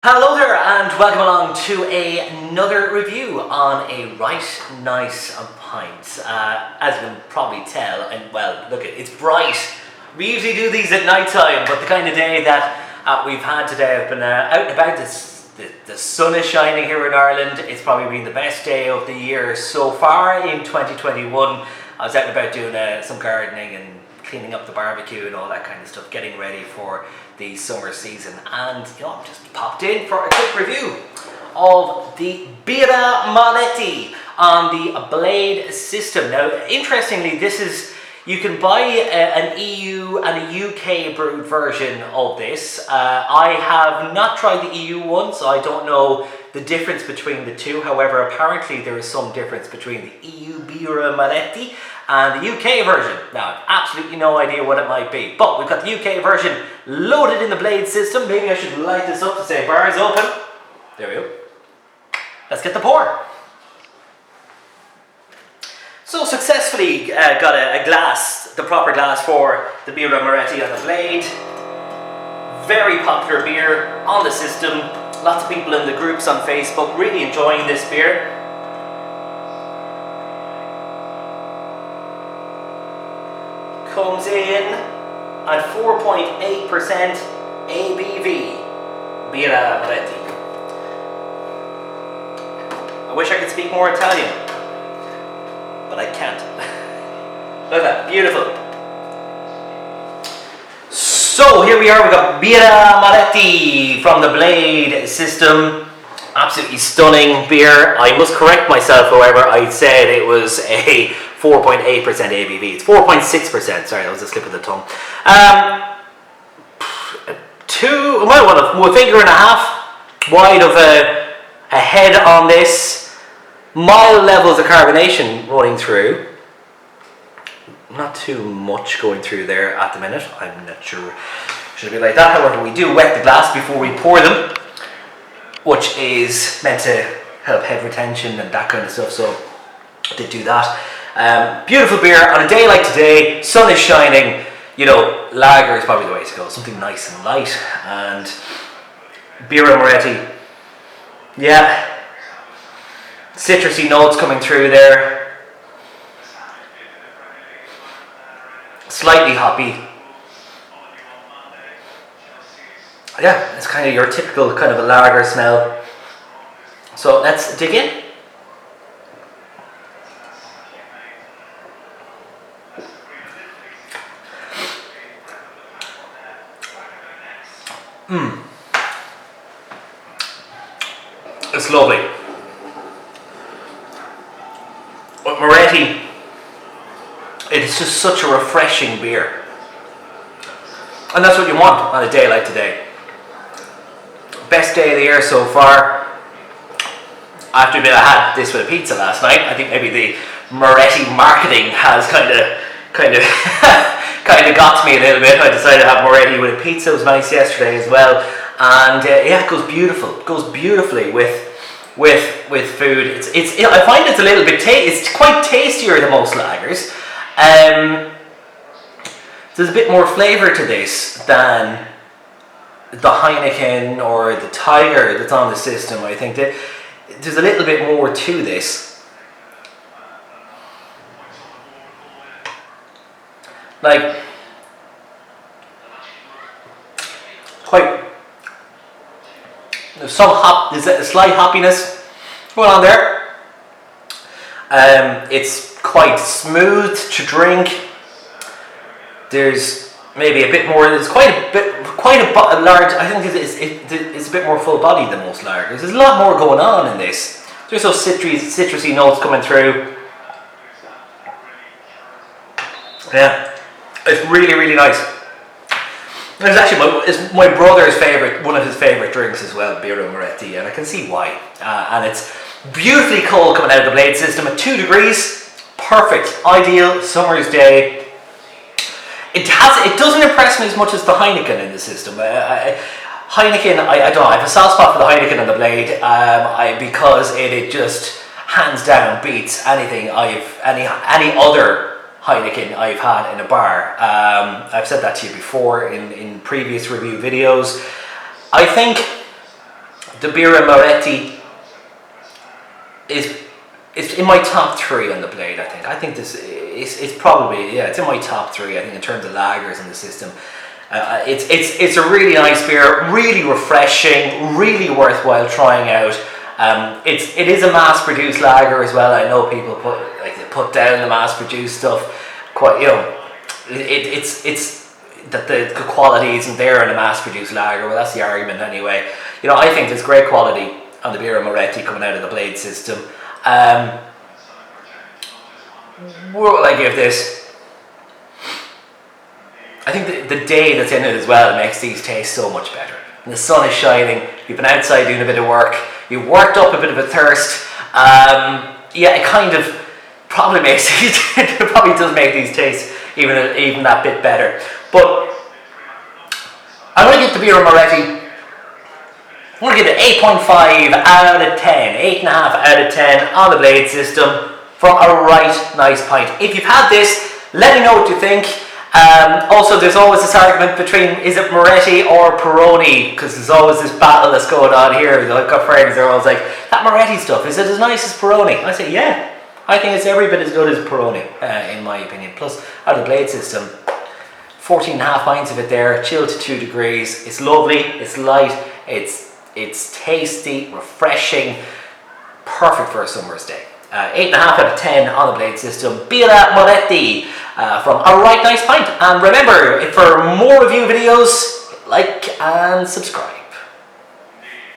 Hello there and welcome along to another review on a right nice pint. As you can probably tell, and well, look, it's bright. We usually do these at night time, but the kind of day that we've had today, I've been out and about. The sun is shining here in Ireland. It's probably been the best day of the year so far in 2021. I was out and about doing some gardening and cleaning up the barbecue and all that kind of stuff, getting ready for the summer season, and I've just popped in for a quick review of the Birra Moretti on the Blade system. Now, interestingly, you can buy an EU and a UK brewed version of this. I have not tried the EU one, so I don't know the difference between the two. However, apparently there is some difference between the EU Birra Moretti and the UK version. Now, I've absolutely no idea what it might be, but we've got the UK version loaded in the Blade system. Maybe I should light this up to say bar is open. There we go. Let's get the pour. So successfully got a glass, the proper glass for the Birra Moretti on the Blade. Very popular beer on the system. Lots of people in the groups on Facebook really enjoying this beer. Comes in at 4.8% ABV. Birra Moretti. I wish I could speak more Italian, but I can't. Look at that, beautiful. So here we are, we've got Birra Moretti from the Blade system. Absolutely stunning beer. I must correct myself, however, I said it was a 4.8% ABV. It's 4.6%, sorry, that was a slip of the tongue. A finger and a half wide of a head on this. Mild levels of carbonation running through. Not too much going through there at the minute. I'm not sure should be like that. However, we do wet the glass before we pour them, which is meant to help head retention and that kind of stuff, so I did do that. Beautiful beer on a day like today. Sun is shining. Lager is probably the way to go. Something nice and light. And Birra Moretti, yeah, citrusy notes coming through there. Slightly hoppy. Yeah, it's kind of your typical kind of a lager smell. So let's dig in. It's lovely. With Moretti, it's just such a refreshing beer. And that's what you want on a day like today. Best day of the year so far. I have to admit, I had this with a pizza last night. I think maybe the Moretti marketing has kind of got to me a little bit. I decided to have Moretti with a pizza. It was nice yesterday as well, and yeah, it goes beautiful. It goes beautifully with food. I find it's a little bit it's quite tastier than most lagers. There's a bit more flavour to this than the Heineken or the Tiger that's on the system. I think that there's a little bit more to this. Like, there's a slight hoppiness going on there. It's quite smooth to drink. There's maybe a bit more. There's quite a large. I think it's a bit more full bodied than most lagers. There's a lot more going on in this. There's those citrusy notes coming through. Yeah, it's really, really nice. It's actually my brother's favorite, one of his favorite drinks as well, Birra Moretti, and I can see why. And it's beautifully cold coming out of the Blade system at 2 degrees. Perfect, ideal summer's day. It doesn't impress me as much as the Heineken in the system. Heineken, I don't know, I have a soft spot for the Heineken on the Blade, because it just hands down beats anything any other Heineken I've had in a bar. I've said that to you before in previous review videos. I think the Birra Moretti is in my top 3 on the blade. I think this is probably, yeah, it's in my top 3. I think in terms of lagers in the system. It's a really nice beer, really refreshing, really worthwhile trying out. It is a mass-produced lager as well. I know people put down the mass-produced stuff. Quite, it's that the quality isn't there in a mass-produced lager. Well, that's the argument anyway. I think there's great quality on the Birra Moretti coming out of the blade system. What will I give this? I think the day that's in it as well makes these taste so much better. And the sun is shining, you've been outside doing a bit of work, you've worked up a bit of a thirst. It kind of probably makes it probably does make these taste even that bit better. But I'm going to give the Birra Moretti, I'm going to give it 8.5 out of 10, 8.5 out of 10 on the blade system from a right nice pint. If you've had this, let me know what you think. Also, there's always this argument between, is it Moretti or Peroni? Because there's always this battle that's going on here. I've got friends, they're always like, that Moretti stuff, is it as nice as Peroni? I say, yeah, I think it's every bit as good as Peroni, in my opinion. Plus, out of the blade system, 14.5 pints of it there, chilled to 2 degrees. It's lovely, it's light, it's tasty, refreshing, perfect for a summer's day. 8.5 out of 10 on the blade system. Birra Moretti from a right nice pint. And remember, for more review videos, like and subscribe.